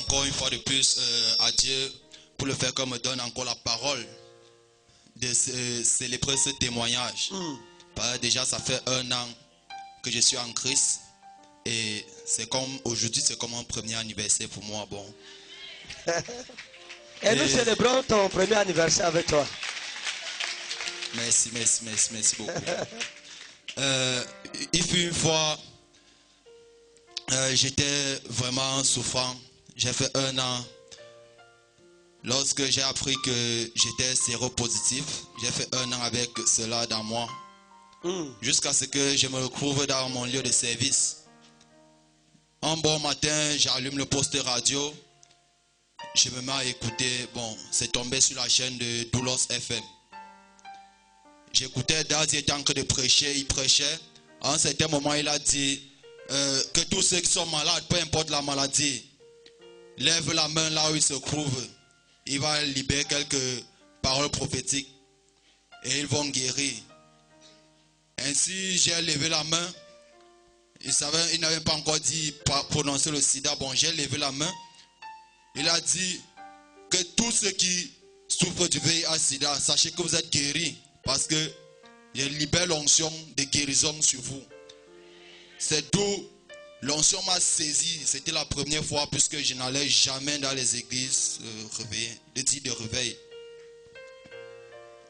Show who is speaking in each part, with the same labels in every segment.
Speaker 1: encore une fois de plus à Dieu pour le fait qu'on me donne encore la parole de célébrer ce témoignage. Déjà, ça fait 1 an que je suis en Christ et c'est comme aujourd'hui, c'est comme un premier anniversaire pour moi. Bon.
Speaker 2: Et nous célébrons ton premier anniversaire avec toi.
Speaker 1: Merci beaucoup. Il fut une fois, j'étais vraiment souffrant. J'ai fait 1 an. Lorsque j'ai appris que j'étais séropositif, j'ai fait 1 an avec cela dans moi. Jusqu'à ce que je me retrouve dans mon lieu de service. Un bon matin, j'allume le poste radio. Je me mets à écouter. Bon, c'est tombé sur la chaîne de Doulos FM. J'écoutais Dazi était en train de prêcher. Il prêchait. À un certain moment, il a dit que tous ceux qui sont malades, peu importe la maladie, lèvent la main là où ils se trouvent. Il va libérer quelques paroles prophétiques et ils vont guérir. Ainsi, j'ai levé la main. Il n'avait pas encore dit prononcer le sida. Bon, j'ai levé la main. Il a dit que tous ceux qui souffrent du VIH-Sida, sachez que vous êtes guéris parce que je libère l'onction de guérison sur vous. C'est d'où l'onction m'a saisi. C'était la première fois puisque je n'allais jamais dans les églises de réveil.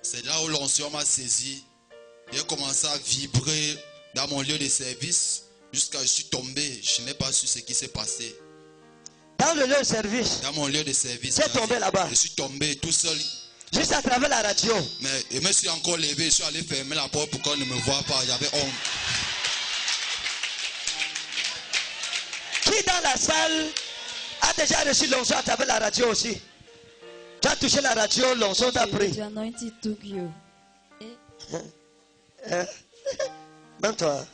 Speaker 1: C'est là où l'onction m'a saisi. J'ai commencé à vibrer dans mon lieu de service jusqu'à ce que je suis tombé. Je n'ai pas su ce qui s'est passé.
Speaker 2: Dans le lieu de service?
Speaker 1: Dans mon lieu de service.
Speaker 2: Tu es tombé là-bas?
Speaker 1: Je suis tombé tout seul.
Speaker 2: Juste à travers la radio?
Speaker 1: Mais je me suis encore levé. Je suis allé fermer la porte pour qu'on ne me voie pas. J'avais honte.
Speaker 2: Qui dans la salle a déjà reçu l'onction à travers la radio aussi? Tu as touché la radio, l'onction t'a pris. Même toi.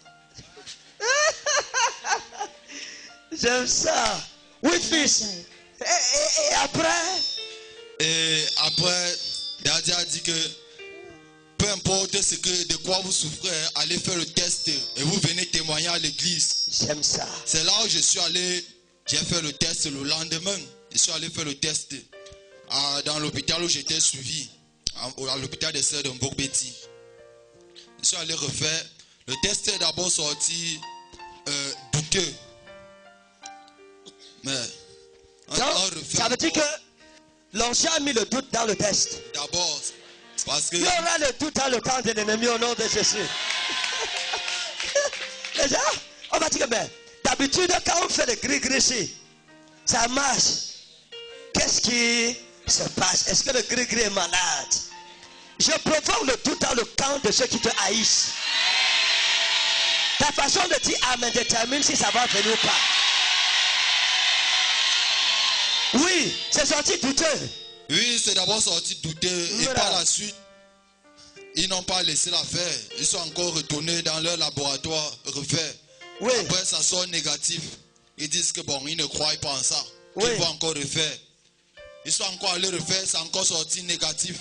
Speaker 2: J'aime ça. Oui, fils. Et après?
Speaker 1: Et après, Daddy a dit que peu importe de quoi vous souffrez, allez faire le test et vous venez témoigner à l'église.
Speaker 2: J'aime ça.
Speaker 1: C'est là où je suis allé, j'ai fait le test le lendemain. Je suis allé faire le test dans l'hôpital où j'étais suivi, à l'hôpital des sœurs de Mbok-Beti. Je suis allé refaire. Le test est d'abord sorti douteux. Mais
Speaker 2: ça veut dire que l'ancien a mis le doute dans le test.
Speaker 1: D'abord, parce que...
Speaker 2: Il y aura le doute dans le camp de l'ennemi au nom de Jésus. Déjà, on va dire que d'habitude, quand on fait le gris-gris ici, ça marche. Qu'est-ce qui se passe? Est-ce que le gris-gris est malade? Je provoque le doute dans le camp de ceux qui te haïssent. Ta façon de dire amen détermine si ça va venir ou pas. Oui, c'est sorti douteux.
Speaker 1: Oui, c'est d'abord sorti douteux. Et par la suite, ils n'ont pas laissé l'affaire. Ils sont encore retournés dans leur laboratoire, refaire.
Speaker 2: Oui.
Speaker 1: Après, ça sort négatif. Ils disent que bon, ils ne croient pas en ça.
Speaker 2: Oui.
Speaker 1: Ils vont encore refaire. Ils sont encore allés refaire, c'est encore sorti négatif.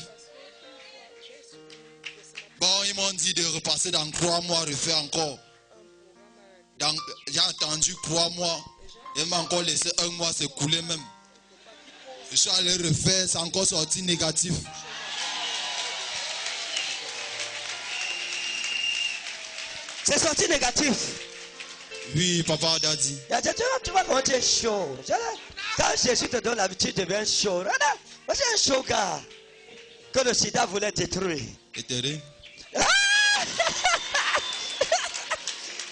Speaker 1: Bon, ils m'ont dit de repasser dans 3 mois, refaire encore. J'ai attendu 3 mois. Ils m'ont encore laissé 1 mois s'écouler même. Je suis allé refaire, c'est encore sorti négatif.
Speaker 2: C'est sorti négatif.
Speaker 1: Oui, papa, daddy.
Speaker 2: Tu vois comment tu es chaud. Quand Jésus te donne l'habitude, tu deviens chaud. Moi, c'est un chaud gars que le sida voulait détruire.
Speaker 1: Éthéré.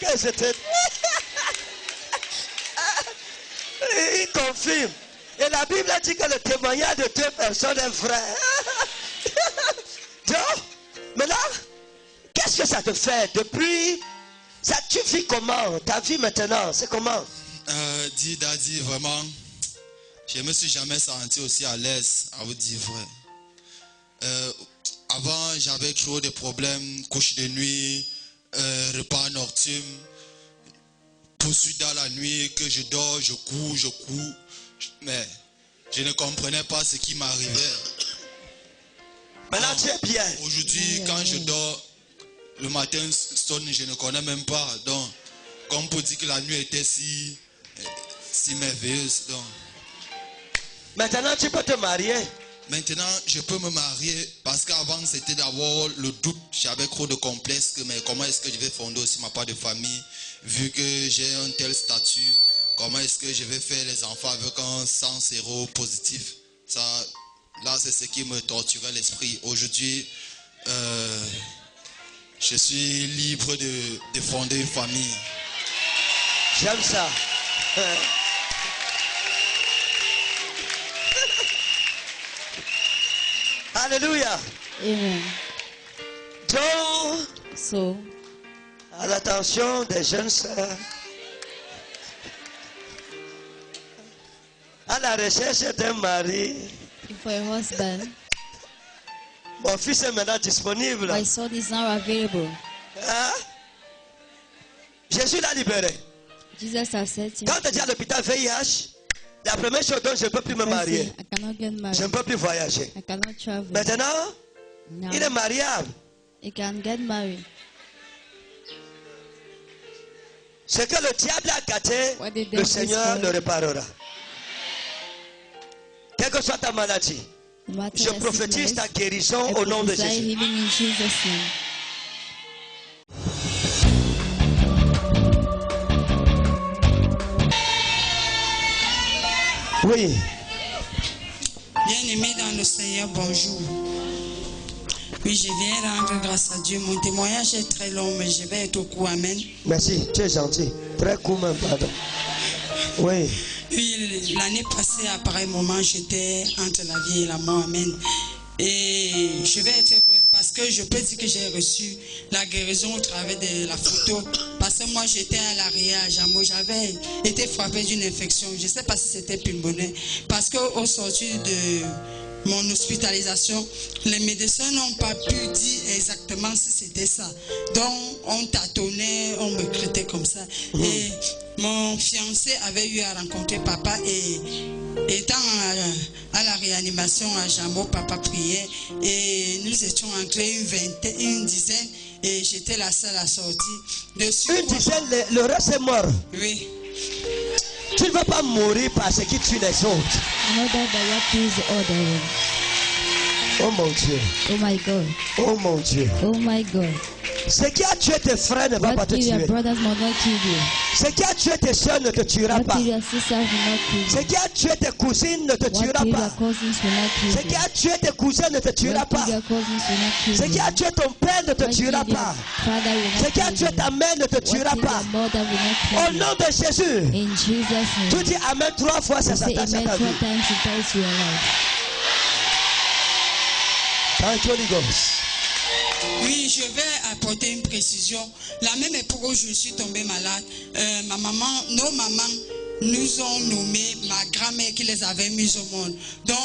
Speaker 2: Que c'était. Il confirme. Et la Bible dit que le témoignage de 2 personnes est vrai. Donc, maintenant, qu'est-ce que ça te fait depuis? Ça, tu vis comment? Ta vie maintenant, c'est comment?
Speaker 1: Dis, daddy, vraiment, je ne me suis jamais senti aussi à l'aise, à vous dire vrai. Avant, j'avais trop de problèmes, couche de nuit, repas nocturne, poursuite dans la nuit, que je dors, je cours. Mais je ne comprenais pas ce qui m'arrivait.
Speaker 2: Maintenant, tu es bien.
Speaker 1: Aujourd'hui, quand je dors, le matin sonne, je ne connais même pas. Donc, comme pour dire que la nuit était si merveilleuse. Donc.
Speaker 2: Maintenant, tu peux te marier.
Speaker 1: Maintenant, je peux me marier parce qu'avant, c'était d'abord le doute. J'avais trop de complexes. Mais comment est-ce que je vais fonder aussi ma part de famille vu que j'ai un tel statut? Comment est-ce que je vais faire les enfants avec un sang séropositif? Ça, là, c'est ce qui me torturait l'esprit. Aujourd'hui, je suis libre de fonder une famille.
Speaker 2: J'aime ça. Alléluia.
Speaker 3: Amen.
Speaker 2: Donc,
Speaker 3: So,
Speaker 2: à l'attention des jeunes sœurs, à la recherche d'un mari,
Speaker 3: for your husband,
Speaker 2: mon fils est maintenant disponible.
Speaker 3: my son is now available.
Speaker 2: Hein? Jésus l'a libéré.
Speaker 3: Jesus has said to
Speaker 2: Quand tu es à l'hôpital VIH, la première chose dont je ne peux plus me marier,
Speaker 3: I cannot get
Speaker 2: je ne
Speaker 3: married.
Speaker 2: peux plus voyager.
Speaker 3: I cannot travel.
Speaker 2: Maintenant,
Speaker 3: Now,
Speaker 2: il est mariable.
Speaker 3: he can get married.
Speaker 2: Ce que le diable a gâté,
Speaker 3: What the
Speaker 2: le
Speaker 3: devil
Speaker 2: Seigneur
Speaker 3: is
Speaker 2: le
Speaker 3: for,
Speaker 2: réparera. Quelle que soit ta maladie,
Speaker 3: no matter
Speaker 2: je
Speaker 3: the
Speaker 2: prophétise
Speaker 3: sickness,
Speaker 2: ta guérison
Speaker 3: I
Speaker 2: au nom de
Speaker 3: prophesy
Speaker 2: Jésus.
Speaker 3: healing in Jesus' name.
Speaker 2: Oui.
Speaker 4: Bien-aimé dans le Seigneur, bonjour. Oui, je viens rendre grâce à Dieu. Mon témoignage est très long, mais je vais être au court. Amen.
Speaker 2: Merci, tu es gentil. Très court même, pardon. Oui.
Speaker 4: Oui, l'année passée, à pareil moment, j'étais entre la vie et la mort. Amen. Et je vais être bref parce que je peux dire que j'ai reçu la guérison au travers de la photo. Parce que moi, j'étais à l'arrière à Jambo. J'avais été frappé d'une infection. Je ne sais pas si c'était pulmonaire. Parce qu'au sortir de mon hospitalisation, les médecins n'ont pas pu dire exactement si c'était ça. Donc, on tâtonnait, on me craignait comme ça. Et mon fiancé avait eu à rencontrer papa et étant à la réanimation à Jambo, papa priait et nous étions entrés une dizaine et j'étais la seule à sortir.
Speaker 2: Une dizaine, le reste est mort.
Speaker 4: Oui.
Speaker 2: Tu ne vas pas mourir parce que tu tues les autres.
Speaker 3: Know that the what is the order.
Speaker 2: Oh mon Dieu.
Speaker 3: Oh my God.
Speaker 2: Oh mon Dieu.
Speaker 3: Oh my God.
Speaker 2: Ce qui a tué tes frères ne va pas
Speaker 3: What
Speaker 2: te
Speaker 3: if your
Speaker 2: tuer.
Speaker 3: brothers will not kill you?
Speaker 2: Ce qui a tué tes soeurs ne te tuera
Speaker 3: What
Speaker 2: pas.
Speaker 3: if your sisters will not kill
Speaker 2: Ce
Speaker 3: you?
Speaker 2: qui a tué tes cousines ne te
Speaker 3: What
Speaker 2: tuera
Speaker 3: if your
Speaker 2: pas.
Speaker 3: cousins will not
Speaker 2: Ce
Speaker 3: kill
Speaker 2: qui
Speaker 3: you?
Speaker 2: a tué tes cousins ne te tuera
Speaker 3: What if
Speaker 2: pas.
Speaker 3: your cousins will not kill
Speaker 2: Ce qui
Speaker 3: you?
Speaker 2: a tué ton père ne te
Speaker 3: What if
Speaker 2: tuera
Speaker 3: your
Speaker 2: pas.
Speaker 3: father will
Speaker 2: Ce
Speaker 3: not
Speaker 2: qui a
Speaker 3: kill
Speaker 2: tué
Speaker 3: you?
Speaker 2: ta mère ne te
Speaker 3: What
Speaker 2: tuera
Speaker 3: if
Speaker 2: pas.
Speaker 3: your mother will not
Speaker 2: Au
Speaker 3: kill you?
Speaker 2: nom de Jésus.
Speaker 3: In Jesus'
Speaker 2: Tu
Speaker 3: name.
Speaker 2: dis Amen 3 fois, ça
Speaker 3: Say
Speaker 2: s'attache à
Speaker 3: amen
Speaker 2: ta
Speaker 3: 4
Speaker 2: vie.
Speaker 3: times to ties to your life.
Speaker 2: Thank you, Holy Ghost.
Speaker 4: Oui, je vais apporter une précision. La même époque où je suis tombée malade, nos mamans nous ont nommé ma grand-mère qui les avait mises au monde. Donc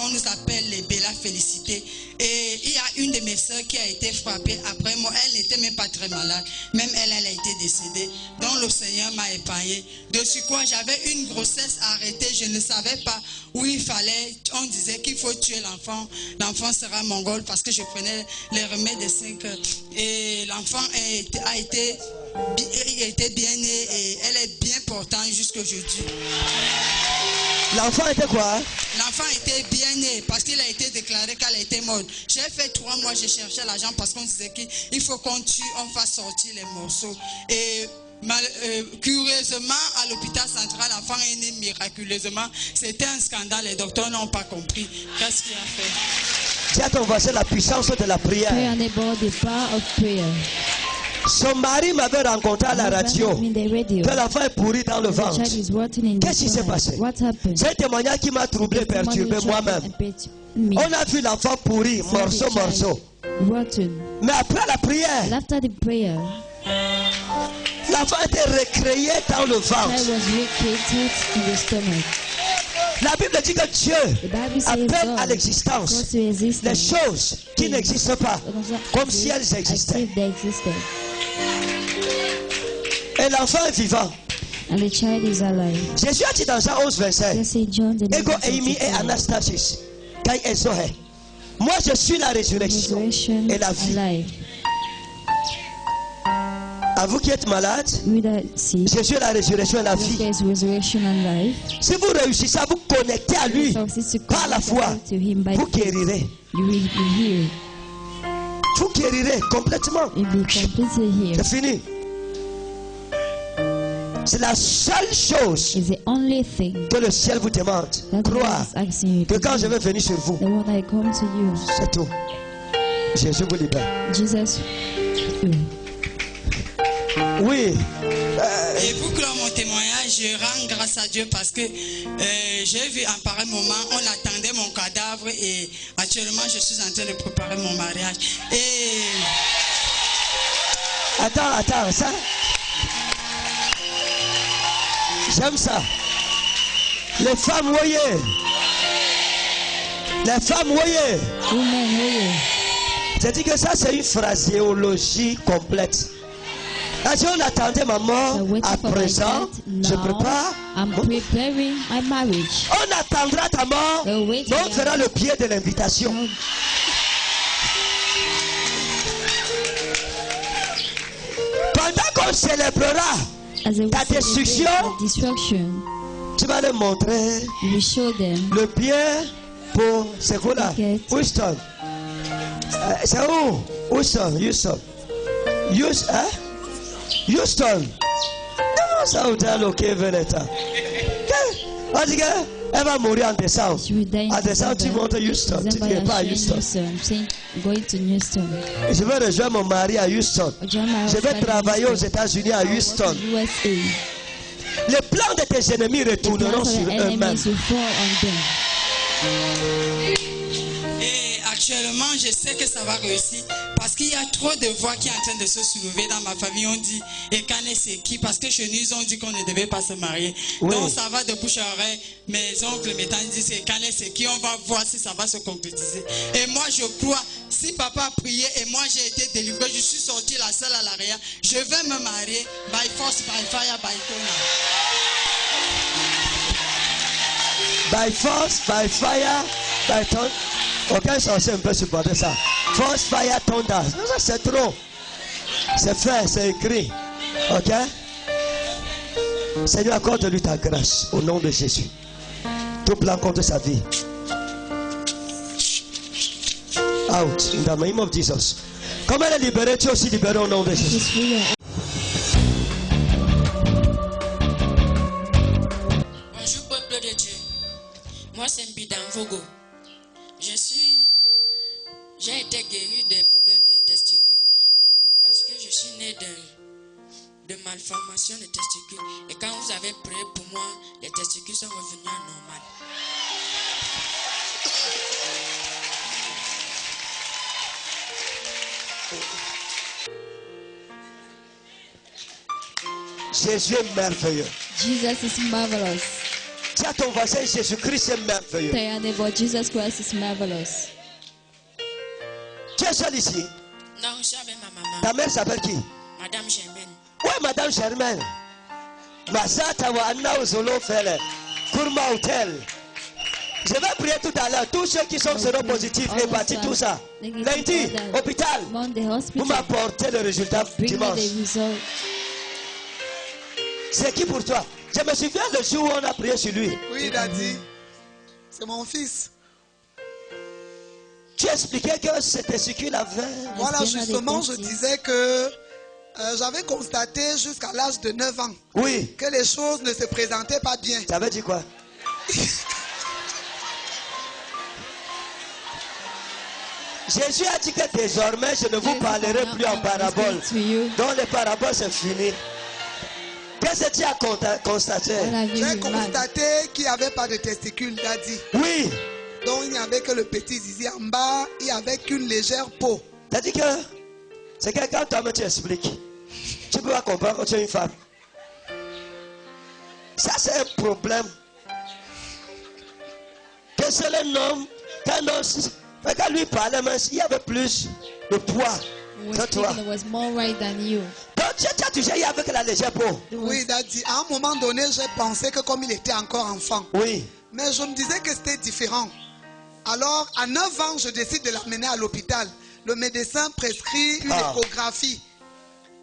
Speaker 4: on nous appelle les Bella Félicité. Et il y a une de mes soeurs qui a été frappée après moi. Elle n'était même pas très malade. Même elle a été décédée. Donc le Seigneur m'a épargné. Dessus quoi, j'avais une grossesse arrêtée. Je ne savais pas où il fallait. On disait qu'il faut tuer l'enfant. L'enfant sera mongol parce que je prenais les remèdes de 5 heures. Et l'enfant a été bien né et elle est bien portante jusqu'aujourd'hui.
Speaker 2: L'enfant était quoi?
Speaker 4: L'enfant était bien né parce qu'il a été déclaré qu'elle était morte. J'ai fait 3 mois, je cherchais l'argent parce qu'on disait qu'il faut qu'on tue, on fasse sortir les morceaux. Et curieusement, à l'hôpital central, l'enfant est né miraculeusement. C'était un scandale, les docteurs n'ont pas compris. Qu'est-ce qu'il a fait?
Speaker 2: Dis à ton voisin la puissance de la
Speaker 3: Pray
Speaker 2: prière.
Speaker 3: on about the power of prayer.
Speaker 2: Son mari m'avait rencontré à la radio
Speaker 3: In the radio.
Speaker 2: que l'enfant est pourri dans le
Speaker 3: The
Speaker 2: ventre.
Speaker 3: child is rotting in
Speaker 2: Qu'est-ce qui
Speaker 3: the
Speaker 2: s'est
Speaker 3: stomach.
Speaker 2: passé?
Speaker 3: What happened?
Speaker 2: C'est un témoignage qui m'a troublé, perturbé moi-même.
Speaker 3: Me.
Speaker 2: On a vu l'enfant pourri, morceau, morceau.
Speaker 3: Rotten.
Speaker 2: Mais après la
Speaker 3: And
Speaker 2: prière,
Speaker 3: after the prayer,
Speaker 2: l'enfant était recréé dans le
Speaker 3: child
Speaker 2: ventre.
Speaker 3: was recreated in the stomach.
Speaker 2: La Bible dit que Dieu
Speaker 3: The Bible says
Speaker 2: appelle à
Speaker 3: God
Speaker 2: l'existence
Speaker 3: calls to
Speaker 2: les
Speaker 3: existence
Speaker 2: choses qui n'existent pas, comme si elles
Speaker 3: as
Speaker 2: existaient.
Speaker 3: if they existed.
Speaker 2: Et l'enfant est vivant.
Speaker 3: And the child is alive.
Speaker 2: Jésus a dit dans Jean 11, 25,
Speaker 3: Let's say John the
Speaker 2: Ego Eimi et Anastasis, Kai Ezohe. Moi je suis la résurrection
Speaker 3: resurrection
Speaker 2: et la vie.
Speaker 3: alive.
Speaker 2: À vous qui êtes malade,
Speaker 3: You that sick,
Speaker 2: Jésus est la résurrection et la
Speaker 3: Jesus
Speaker 2: vie.
Speaker 3: is resurrection and life.
Speaker 2: Si vous réussissez à vous connecter à lui
Speaker 3: Success to
Speaker 2: par la foi,
Speaker 3: connect to him by
Speaker 2: vous
Speaker 3: faith,
Speaker 2: guérirez.
Speaker 3: you will be healed.
Speaker 2: Vous guérirez complètement.
Speaker 3: You'll be completely healed.
Speaker 2: C'est fini. C'est la seule chose
Speaker 3: It's the only thing
Speaker 2: que le ciel vous demande.
Speaker 3: that God
Speaker 2: Croire
Speaker 3: is asking you
Speaker 2: que
Speaker 3: to
Speaker 2: quand je
Speaker 3: do.
Speaker 2: vais venir sur vous,
Speaker 3: The one I come to you,
Speaker 2: c'est tout. Jésus vous libère.
Speaker 3: Jesus.
Speaker 2: Oui.
Speaker 4: Et pour clore mon témoignage, je rends grâce à Dieu parce que j'ai vu en pareil moment, on attendait mon cadavre et actuellement je suis en train de préparer mon mariage. Et
Speaker 2: Attends, ça. J'aime ça. Les femmes, voyez. Les femmes, voyez.
Speaker 3: Women, oh
Speaker 2: J'ai dit que ça, c'est une phraséologie complète. Si on attendait ma mort,
Speaker 3: yeah.
Speaker 2: à
Speaker 3: Waiting for my
Speaker 2: présent,
Speaker 3: death.
Speaker 2: je
Speaker 3: Now,
Speaker 2: prépare.
Speaker 3: I'm preparing my marriage.
Speaker 2: On attendra ta mort,
Speaker 3: We'll wait
Speaker 2: mais on
Speaker 3: till
Speaker 2: fera le pied de l'invitation. Pendant qu'on célébrera
Speaker 3: As they will
Speaker 2: ta
Speaker 3: celebrate
Speaker 2: destruction,
Speaker 3: your destruction,
Speaker 2: tu vas leur montrer
Speaker 3: you will show them
Speaker 2: le bien pour ce coup-là.
Speaker 3: Okay.
Speaker 2: Houston. C'est où? Houston. Hein? Houston. Non, ça vous dit ok, Veneta. On dit qu'elle va mourir en décembre.
Speaker 3: she will die in
Speaker 2: En décembre, tu
Speaker 3: December.
Speaker 2: montes à Houston. Tu
Speaker 3: December,
Speaker 2: ne viens
Speaker 3: you're
Speaker 2: pas à
Speaker 3: sharing
Speaker 2: Houston.
Speaker 3: Houston. I'm saying going to Houston.
Speaker 2: Je vais rejoindre mon mari à Houston.
Speaker 3: Join my
Speaker 2: Je vais
Speaker 3: husband in
Speaker 2: travailler aux
Speaker 3: Houston.
Speaker 2: États-Unis à
Speaker 3: I'll work
Speaker 2: Houston.
Speaker 3: in USA.
Speaker 2: Les plans de tes ennemis
Speaker 3: The
Speaker 2: retourneront
Speaker 3: plans of
Speaker 2: sur
Speaker 3: the
Speaker 2: eux-mêmes.
Speaker 3: enemies will fall on them.
Speaker 4: Et actuellement, je sais que ça va réussir parce qu'il y a trop de voix qui sont en train de se soulever dans ma famille. On dit, et Kane c'est qui? Parce que chez nous, ils ont dit qu'on ne devait pas se marier.
Speaker 2: Oui.
Speaker 4: Donc ça va de bouche à oreille. Mes oncles m'étant dit, c'est Kane c'est qui? On va voir si ça va se concrétiser. Et moi, je crois, si papa a prié et moi j'ai été délivré, je suis sorti la seule à l'arrière, je vais me marier by force, by fire, by thunder.
Speaker 2: By force, by fire, by thunder. Aucun sorcier ne peut supporter ça. Force, fire, thunder. Ça, c'est trop. C'est fait, c'est écrit. Ok? Seigneur, accorde-lui ta grâce au nom de Jésus. Tout plan contre sa vie. Out. In the name of Jesus. Comme elle est libérée, tu es aussi libéré au nom de Jésus.
Speaker 3: She's free.
Speaker 5: Bonjour peuple de Dieu. Moi c'est Mbidan Vogo. J'ai été guéri des problèmes de testicules parce que je suis né de malformation de testicules. Et quand vous avez prié pour moi, les testicules sont revenus à normal.
Speaker 2: Jésus est merveilleux.
Speaker 3: Jesus is marvelous.
Speaker 2: Dis à ton voisin, Jésus-Christ est merveilleux.
Speaker 3: Tell your neighbor, Jesus Christ is marvelous.
Speaker 2: Tu es seul ici.
Speaker 5: Non, je suis avec ma maman,
Speaker 2: Ta mère s'appelle qui?
Speaker 5: Madame Germaine.
Speaker 2: Oui, Madame Germaine. Masata wa Anna Ozolo Fele. Kurma Hotel. Je vais prier tout à l'heure. Tous ceux qui sont séropositifs, hépatites, tout ça. Lundi, hôpital.
Speaker 3: Monday
Speaker 2: Vous
Speaker 3: hospital.
Speaker 2: m'apportez le résultat
Speaker 3: Bring me
Speaker 2: dimanche.
Speaker 3: the result.
Speaker 2: C'est qui pour toi? Je me souviens le jour où on a prié sur lui.
Speaker 6: Oui, Daddy. C'est mon fils.
Speaker 2: Tu expliquais que c'était ce qu'il avait.
Speaker 6: Voilà,
Speaker 3: bien
Speaker 6: justement, je
Speaker 3: adéquat.
Speaker 6: disais que j'avais constaté jusqu'à l'âge de 9 ans
Speaker 2: Oui.
Speaker 6: que les choses ne se présentaient pas bien.
Speaker 2: Ça veut dire quoi? Jésus a dit que désormais je ne vous parlerai plus en parabole.
Speaker 3: To you.
Speaker 2: Donc les paraboles c'est fini. Qu'est-ce que tu as constaté?
Speaker 3: All have you
Speaker 6: J'ai
Speaker 3: remarked?
Speaker 6: constaté qu'il n'y avait pas de testicules, Daddy.
Speaker 2: Oui.
Speaker 6: Donc il n'y avait que le petit zizi en bas, il n'y avait qu'une légère peau.
Speaker 2: C'est-à-dire que c'est que quand toi-même tu expliques, tu peux pas comprendre que tu es une femme. Ça c'est un problème. Que c'est un homme, quand lui parlait, mais il y avait plus de poids
Speaker 3: Was
Speaker 2: que toi.
Speaker 3: thinking it was more right than you.
Speaker 2: Donc tu as toujours eu avec la légère peau.
Speaker 6: Oui, Daddy. À un moment donné, j'ai pensé que comme il était encore enfant,
Speaker 2: Oui.
Speaker 6: mais je me disais que c'était différent. Alors, à 9 ans, je décide de l'amener à l'hôpital. Le médecin prescrit une échographie.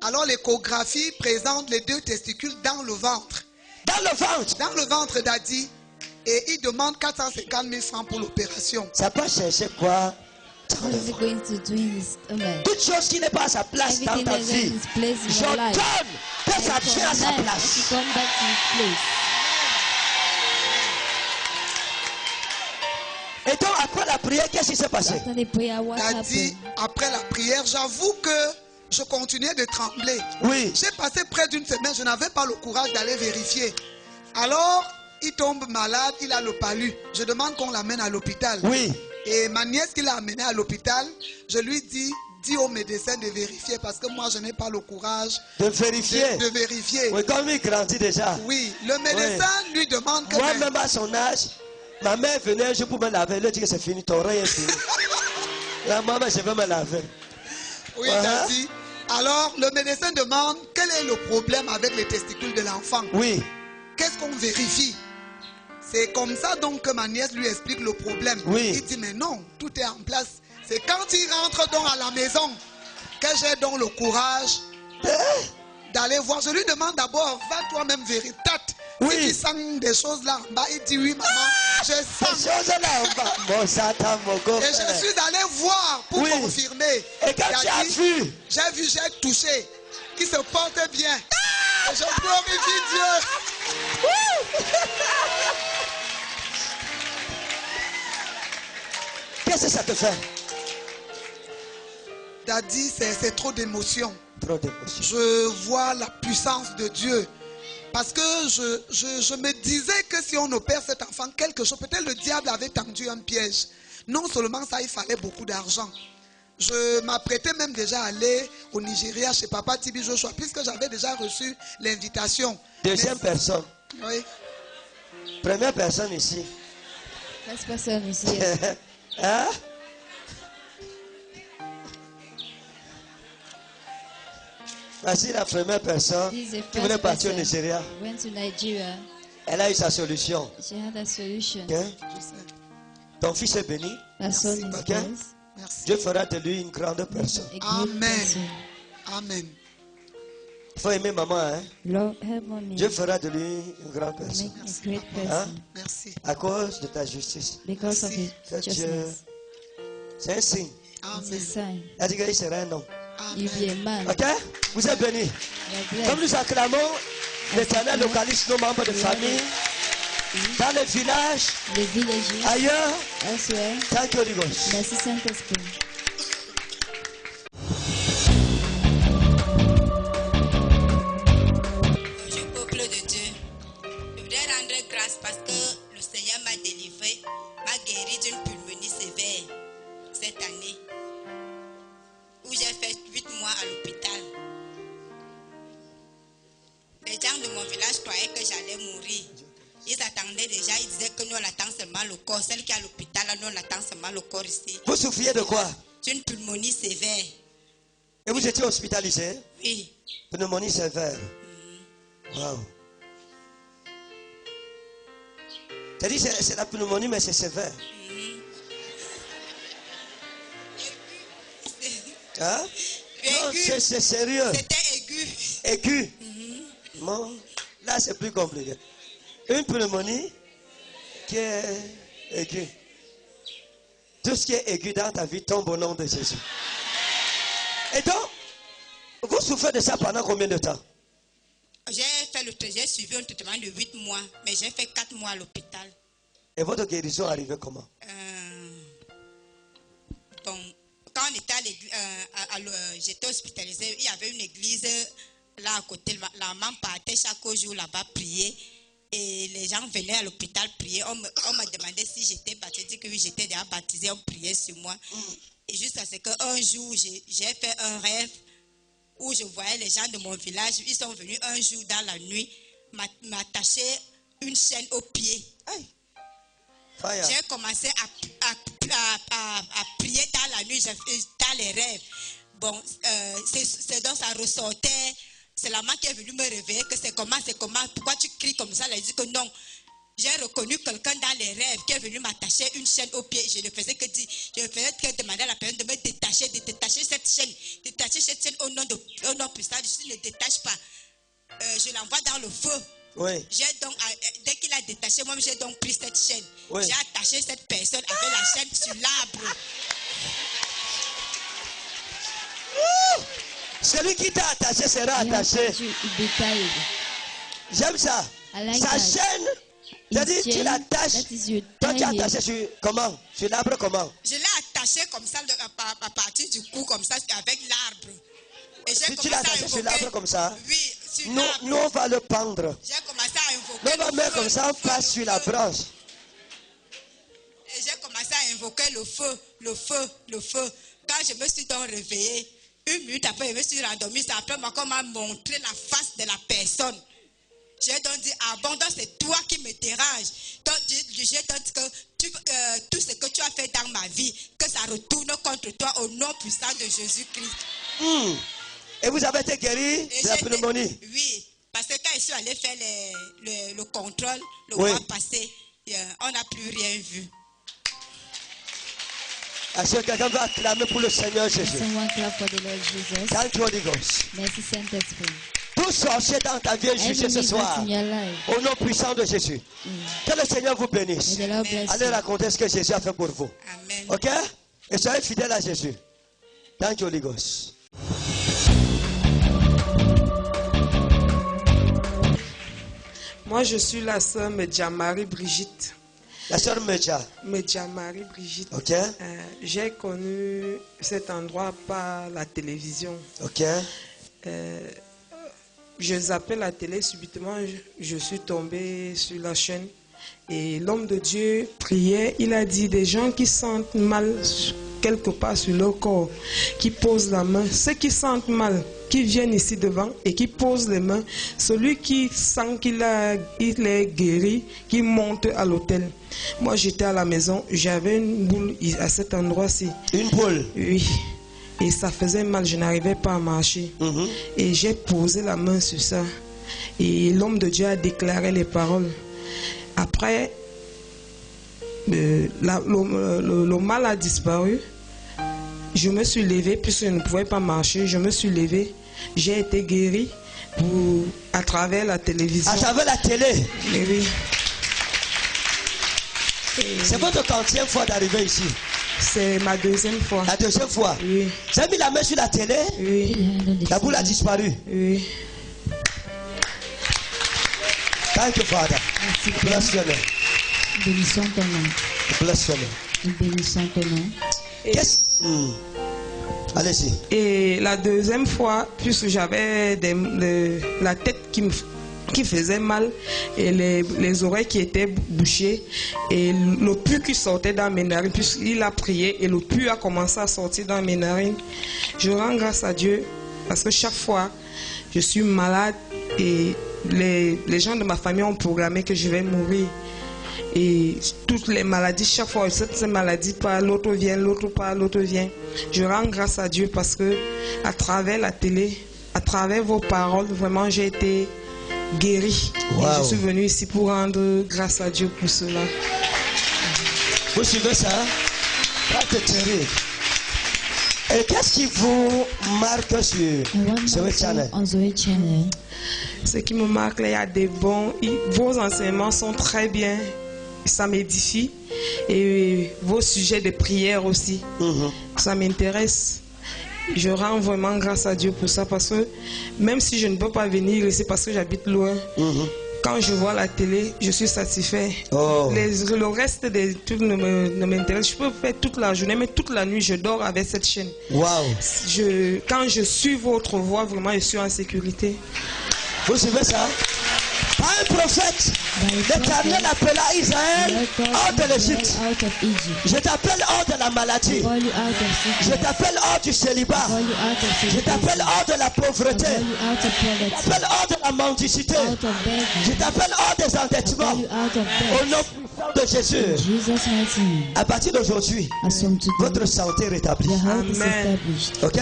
Speaker 6: Alors l'échographie présente les 2 testicules dans le ventre.
Speaker 2: Dans le ventre.
Speaker 6: Dans le ventre d'Adi. Et il demande 450 000 francs pour l'opération.
Speaker 2: Ça peut chercher quoi? Dans
Speaker 3: What
Speaker 2: le
Speaker 3: is he
Speaker 2: ventre.
Speaker 3: going to do in his stomach?
Speaker 2: Toute chose qui n'est pas à sa place dans
Speaker 3: Everything
Speaker 2: ta
Speaker 3: that is in
Speaker 2: vie,
Speaker 3: its place in
Speaker 2: je
Speaker 3: your life.
Speaker 2: donne que ça vienne à sa
Speaker 3: Command it to
Speaker 2: place.
Speaker 3: come back to its place.
Speaker 2: Et donc, après la prière, qu'est-ce qui s'est passé?
Speaker 3: After the prayer, what
Speaker 6: Daddy,
Speaker 3: happened?
Speaker 6: après la prière, j'avoue que je continuais de trembler.
Speaker 2: Oui.
Speaker 6: J'ai passé près d'une semaine, je n'avais pas le courage d'aller vérifier. Alors, il tombe malade, il a le palu. Je demande qu'on l'amène à l'hôpital.
Speaker 2: Oui.
Speaker 6: Et ma nièce qui l'a amené à l'hôpital, je lui dis au médecin de vérifier parce que moi, je n'ai pas le courage
Speaker 2: De vérifier.
Speaker 6: de vérifier.
Speaker 2: Oui, comme il grandit déjà.
Speaker 6: Oui, le médecin lui demande que...
Speaker 2: Moi-même à son âge, ma mère venait un jour pour me laver. Elle lui dit que c'est fini, ton rein est fini. Là, moi, je vais me laver.
Speaker 6: Oui, Daddy. Alors, le médecin demande quel est le problème avec les testicules de l'enfant.
Speaker 2: Oui.
Speaker 6: Qu'est-ce qu'on vérifie? C'est comme ça donc que ma nièce lui explique le problème.
Speaker 2: Oui.
Speaker 6: Il dit, mais non, tout est en place. C'est quand il rentre donc à la maison que j'ai donc le courage d'aller voir. Je lui demande d'abord, va toi-même vérifier.
Speaker 2: Oui.
Speaker 6: Si tu sens des choses là en bas, il dit, oui maman, je
Speaker 2: Ces
Speaker 6: sens.
Speaker 2: choses-là, mon Satan, mon go.
Speaker 6: Et je suis allé voir pour
Speaker 2: Oui.
Speaker 6: confirmer.
Speaker 2: Et quand tu as vu,
Speaker 6: J'ai touché, qu'il se porte bien. Et je glorifie Dieu.
Speaker 2: qu'est-ce que ça te fait?
Speaker 6: Daddy, c'est trop d'émotion.
Speaker 2: Trop d'émotion.
Speaker 6: Je vois la puissance de Dieu. Parce que je me disais que si on opère cet enfant, quelque chose, peut-être le diable avait tendu un piège. Non seulement ça, il fallait beaucoup d'argent. Je m'apprêtais même déjà à aller au Nigeria chez Papa Tibi Joshua, puisque j'avais déjà reçu l'invitation.
Speaker 2: Deuxième personne.
Speaker 6: Oui.
Speaker 2: Première personne ici.
Speaker 3: First person is here.
Speaker 2: Hein? Voici la première personne
Speaker 3: This is the
Speaker 2: qui voulait
Speaker 3: first
Speaker 2: partir au
Speaker 3: person.
Speaker 2: Nigeria.
Speaker 3: Went to Nigeria.
Speaker 2: Elle a eu sa solution.
Speaker 3: She had a solution.
Speaker 2: Ok? Ton fils est béni.
Speaker 3: Her son is
Speaker 2: Ok?
Speaker 3: blessed.
Speaker 6: Merci.
Speaker 2: Dieu fera de lui une grande personne.
Speaker 3: A great
Speaker 6: Amen.
Speaker 3: person.
Speaker 6: Amen.
Speaker 2: Il faut aimer maman. Hein?
Speaker 3: Lord, help mommy.
Speaker 2: Dieu fera de lui une grande
Speaker 3: Make
Speaker 2: personne.
Speaker 3: a great
Speaker 2: Hein?
Speaker 3: person.
Speaker 6: Merci.
Speaker 2: À cause de ta justice.
Speaker 3: Because of his
Speaker 2: Que Dieu-
Speaker 3: justness.
Speaker 2: C'est un signe.
Speaker 3: It's a
Speaker 6: Amen.
Speaker 3: sign.
Speaker 2: Elle dit qu'il sera un homme.
Speaker 3: You'll be a man.
Speaker 2: Ok? Vous êtes bénis.
Speaker 3: You're
Speaker 2: Comme
Speaker 3: blessed.
Speaker 2: nous acclamons, l'Éternel localise nos membres de famille dans les villages,
Speaker 3: The villages,
Speaker 2: ailleurs.
Speaker 3: elsewhere.
Speaker 2: Thank you, Holy Ghost.
Speaker 3: Merci Saint-Esprit.
Speaker 7: Bonjour peuple de Dieu. Je voudrais rendre grâce parce que le Seigneur m'a délivré, m'a guéri d'une pulmonie sévère cette année où j'ai fait 8 mois à l'hôpital. Les gens de mon village croyaient que j'allais mourir. Ils attendaient déjà, ils disaient que nous on attend seulement le corps. Celle qui est à l'hôpital, nous on attend seulement le corps ici.
Speaker 2: Vous souffriez de quoi?
Speaker 7: C'est une pulmonie sévère.
Speaker 2: Et vous étiez hospitalisé?
Speaker 7: Oui.
Speaker 2: Pneumonie sévère. Wow. C'est-à-dire c'est la pneumonie, mais c'est sévère. Hein? Non,
Speaker 7: Aigu.
Speaker 2: c'est sérieux.
Speaker 7: C'était aigu.
Speaker 2: Aigu. Bon, là, c'est plus compliqué. Une pneumonie qui est aiguë. Tout ce qui est aigu dans ta vie tombe au nom de Jésus. Et donc, vous souffrez de ça pendant combien de temps?
Speaker 7: J'ai suivi un traitement de 8 mois, mais j'ai fait 4 mois à l'hôpital.
Speaker 2: Et votre guérison est arrivée comment?
Speaker 7: Bon, quand on était à l'église, j'étais hospitalisée, il y avait une église là à côté. La maman partait chaque jour là-bas prier. Et les gens venaient à l'hôpital prier. On m'a demandé si j'étais baptisée. J'ai dit que oui, j'étais déjà baptisée. On priait sur moi. Et jusqu'à ce qu'un jour, j'ai fait un rêve où je voyais les gens de mon village. Ils sont venus un jour dans la nuit m'attacher une chaîne au pied.
Speaker 2: Fire.
Speaker 7: J'ai commencé à prier dans la nuit, dans les rêves. Bon, c'est donc ça ressortait. C'est la maman qui est venue me réveiller que c'est comment, pourquoi tu cries comme ça? Elle a dit que non, j'ai reconnu quelqu'un dans les rêves qui est venu m'attacher une chaîne au pied. Je ne faisais que demander à la personne de me détacher, de détacher cette chaîne au nom puissant. Je ne détache pas. Je l'envoie dans le feu.
Speaker 2: Oui.
Speaker 7: J'ai donc, dès qu'il a détaché, moi j'ai donc pris cette chaîne.
Speaker 2: Oui.
Speaker 7: J'ai attaché cette personne avec la chaîne sur l'arbre.
Speaker 2: Celui qui t'a attaché sera
Speaker 3: He has
Speaker 2: attaché.
Speaker 3: to be tied.
Speaker 2: J'aime ça.
Speaker 3: I like
Speaker 2: Sa
Speaker 3: that.
Speaker 2: chaîne,
Speaker 3: His
Speaker 2: c'est-à-dire tu
Speaker 3: chain,
Speaker 2: l'attaches.
Speaker 3: that is you
Speaker 2: Toi, tu
Speaker 3: tie
Speaker 2: as
Speaker 3: him.
Speaker 2: attaché sur comment? Sur l'arbre comment?
Speaker 7: Je l'ai attaché comme ça, à partir du cou, comme ça, avec l'arbre. Et j'ai
Speaker 2: Si tu
Speaker 7: commencé
Speaker 2: l'as
Speaker 7: à
Speaker 2: attaché sur l'arbre
Speaker 7: invoquer.
Speaker 2: comme ça,
Speaker 7: Oui, sur
Speaker 2: nous,
Speaker 7: l'arbre.
Speaker 2: nous on va le pendre.
Speaker 7: J'ai commencé à invoquer.
Speaker 2: Nous on va
Speaker 7: le
Speaker 2: mettre
Speaker 7: feu,
Speaker 2: comme ça,
Speaker 7: le
Speaker 2: on
Speaker 7: feu,
Speaker 2: passe
Speaker 7: le
Speaker 2: sur la
Speaker 7: feu.
Speaker 2: branche.
Speaker 7: Et j'ai commencé à invoquer le feu, le feu, le feu. Quand je me suis donc réveillée, 1 minute après, je me suis rendormie. C'est après moi qu'on m'a montré la face de la personne. J'ai donc dit, ah bon, donc c'est toi qui me dérange. Donc, j'ai donc dit que tout ce que tu as fait dans ma vie, que ça retourne contre toi au nom puissant de Jésus-Christ.
Speaker 2: Et vous avez été guéri
Speaker 7: Et
Speaker 2: de la
Speaker 7: j'ai été-
Speaker 2: pneumonie?
Speaker 7: Oui, parce que quand je suis allée faire le contrôle le
Speaker 2: Oui.
Speaker 7: mois passé, on n'a plus rien vu.
Speaker 2: Est-ce que quelqu'un va acclamer pour le Seigneur Jésus?
Speaker 3: Someone clap for the Lord Jesus.
Speaker 2: Thank you, Holy Ghost.
Speaker 3: Merci Saint-Esprit.
Speaker 2: Tout sorcier dans ta vie est jugé
Speaker 3: Every
Speaker 2: ce soir.
Speaker 3: in your life.
Speaker 2: Au nom puissant de Jésus. Que le Seigneur vous bénisse.
Speaker 3: May the Lord bless
Speaker 2: Allez
Speaker 3: you.
Speaker 2: raconter ce que Jésus a fait pour vous.
Speaker 7: Amen.
Speaker 2: Ok? Et soyez fidèles à Jésus. Thank you, Holy Ghost.
Speaker 8: Moi, je suis la sœur Medjamari Brigitte.
Speaker 2: La sœur Mecha.
Speaker 8: Medjamari Brigitte.
Speaker 2: Ok?
Speaker 8: J'ai connu cet endroit par la télévision.
Speaker 2: Ok?
Speaker 8: Je zappais la télé, subitement, je suis tombée sur la chaîne. Et l'homme de Dieu priait. Il a dit des gens qui sentent mal quelque part sur leur corps, qui posent la main. Ceux qui sentent mal, qui viennent ici devant et qui posent les mains. Celui qui sent qu'il est guéri, qui monte à l'hôtel. Moi, j'étais à la maison, j'avais une boule à cet endroit-ci.
Speaker 2: Une boule.
Speaker 8: Oui. Et ça faisait mal, je n'arrivais pas à marcher. Et j'ai posé la main sur ça. Et l'homme de Dieu a déclaré les paroles. Après, le mal a disparu. Je me suis levée, puisque je ne pouvais pas marcher. Je me suis levée. J'ai été guérie à travers la télévision.
Speaker 2: À travers la télé.
Speaker 8: Et oui.
Speaker 2: C'est votre quantième fois d'arriver ici.
Speaker 8: C'est ma deuxième fois.
Speaker 2: La deuxième fois.
Speaker 8: Oui.
Speaker 2: Vous avez mis la main sur la télé.
Speaker 8: Oui.
Speaker 2: La boule a disparu.
Speaker 8: Oui.
Speaker 2: Thank you, Father.
Speaker 3: Merci
Speaker 2: Bless your name.
Speaker 3: Bénissons ton nom.
Speaker 2: Bless your name.
Speaker 3: Nous bénissons ton nom.
Speaker 2: Allez-y.
Speaker 8: Et la deuxième fois, puisque j'avais la tête qui faisait mal et les oreilles qui étaient bouchées et le pus qui sortait dans mes narines, puisqu'il a prié et le pus a commencé à sortir dans mes narines. Je rends grâce à Dieu parce que chaque fois je suis malade et les gens de ma famille ont programmé que je vais mourir. Et toutes les maladies, chaque fois cette maladie part, l'autre vient, l'autre part, l'autre vient. Je rends grâce à Dieu parce que à travers la télé, à travers vos paroles, vraiment j'ai été guéri.
Speaker 2: Wow.
Speaker 8: Et je suis venu ici pour rendre grâce à Dieu pour cela.
Speaker 2: Vous suivez ça? C'est terrible. Et qu'est-ce qui vous marque sur
Speaker 3: And one
Speaker 2: ce
Speaker 3: more
Speaker 2: channel?
Speaker 3: thing on Zoe Channel.
Speaker 8: Ce qui me marque, là, il y a des bons. Vos enseignements sont très bien. Ça m'édifie. Et vos sujets de prière aussi. Ça m'intéresse. Je rends vraiment grâce à Dieu pour ça parce que même si je ne peux pas venir ici parce que j'habite loin, quand je vois la télé, je suis satisfait.
Speaker 2: Oh.
Speaker 8: Le reste des trucs ne m'intéresse. Je peux faire toute la journée, mais toute la nuit, je dors avec cette chaîne.
Speaker 2: Wow.
Speaker 8: Quand je suis votre voix, vraiment, je suis en sécurité.
Speaker 2: Vous suivez ça? Par un prophète, l'Éternel appela Israël hors de l'Égypte.
Speaker 3: Out of Egypt.
Speaker 2: Je t'appelle hors de la maladie.
Speaker 3: Call you out of
Speaker 2: Je
Speaker 3: sickness.
Speaker 2: t'appelle hors du célibat.
Speaker 3: Call you out of
Speaker 2: Je
Speaker 3: sickness.
Speaker 2: t'appelle hors de la pauvreté.
Speaker 3: Call you out of
Speaker 2: Je
Speaker 3: poverty.
Speaker 2: t'appelle hors de la mendicité.
Speaker 3: Out of
Speaker 2: Je
Speaker 3: begging.
Speaker 2: t'appelle hors des endettements.
Speaker 3: Call you out of
Speaker 2: Au
Speaker 3: debt.
Speaker 2: nom puissant de Jésus.
Speaker 3: Jesus' mighty name.
Speaker 2: À partir d'aujourd'hui,
Speaker 3: As from today,
Speaker 2: votre santé est rétablie.
Speaker 3: your health is
Speaker 8: Amen.
Speaker 3: established.
Speaker 2: Ok?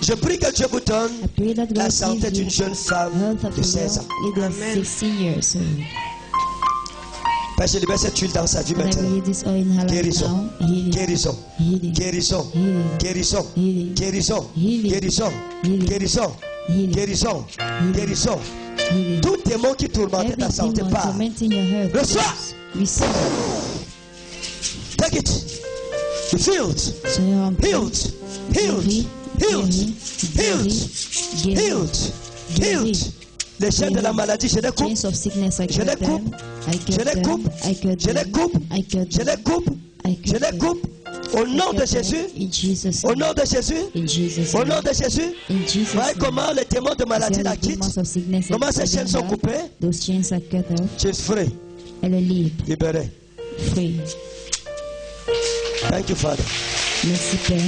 Speaker 2: Je prie que Dieu vous donne
Speaker 3: I pray that
Speaker 2: la
Speaker 3: God
Speaker 2: santé
Speaker 3: gives you
Speaker 2: d'une jeune femme
Speaker 3: health of
Speaker 2: de
Speaker 3: a
Speaker 2: 16 ans.
Speaker 3: young lady of
Speaker 8: Amen.
Speaker 3: 16 years old.
Speaker 2: Père, je libère cette huile dans sa vie
Speaker 3: And I
Speaker 2: maintenant.
Speaker 3: release this oil in her life
Speaker 2: Guérison,
Speaker 3: now. Healing.
Speaker 2: guérison,
Speaker 3: Healing.
Speaker 2: guérison,
Speaker 3: Healing.
Speaker 2: guérison,
Speaker 3: Healing.
Speaker 2: guérison,
Speaker 3: Healing.
Speaker 2: guérison,
Speaker 3: Healing.
Speaker 2: guérison,
Speaker 3: Healing.
Speaker 2: guérison, guérison.
Speaker 3: Healing.
Speaker 2: Tout démon qui tourmentait
Speaker 3: Every
Speaker 2: ta santé
Speaker 3: demon
Speaker 2: part.
Speaker 3: tormenting your health.
Speaker 2: Reçois.
Speaker 3: Receive.
Speaker 2: Take it. Be filled.
Speaker 3: Soyons
Speaker 2: Healed. Healed. Healed. Healed. Healed. Healed. Les chaînes de la maladie, je les coupe.
Speaker 3: Chains of sickness, I
Speaker 2: Je
Speaker 3: cut
Speaker 2: les
Speaker 3: them.
Speaker 2: coupe.
Speaker 3: I
Speaker 2: Je
Speaker 3: cut
Speaker 2: les
Speaker 3: them.
Speaker 2: coupe.
Speaker 3: I cut
Speaker 2: Je les
Speaker 3: them.
Speaker 2: coupe.
Speaker 3: I cut
Speaker 2: Je les
Speaker 3: them.
Speaker 2: coupe.
Speaker 3: I
Speaker 2: Je
Speaker 3: cut
Speaker 2: les
Speaker 3: them.
Speaker 2: coupe. Au nom de
Speaker 3: I cut them.
Speaker 2: Jésus.
Speaker 3: In Jesus'
Speaker 2: Au
Speaker 3: name.
Speaker 2: nom de Jésus.
Speaker 3: In Jesus'
Speaker 2: Au nom
Speaker 3: name.
Speaker 2: de Jésus.
Speaker 3: In Jesus'
Speaker 2: Voyez
Speaker 3: name.
Speaker 2: comment les démons de maladie
Speaker 3: See how
Speaker 2: la
Speaker 3: the
Speaker 2: quittent.
Speaker 3: demons of sickness are
Speaker 2: Comment ces chaînes sont
Speaker 3: cutting her.
Speaker 2: coupées.
Speaker 3: Those chains are cut off.
Speaker 2: Tu es free.
Speaker 3: Elle est libre,
Speaker 2: Libéré.
Speaker 3: free.
Speaker 2: Thank you, Father.
Speaker 3: Merci Père.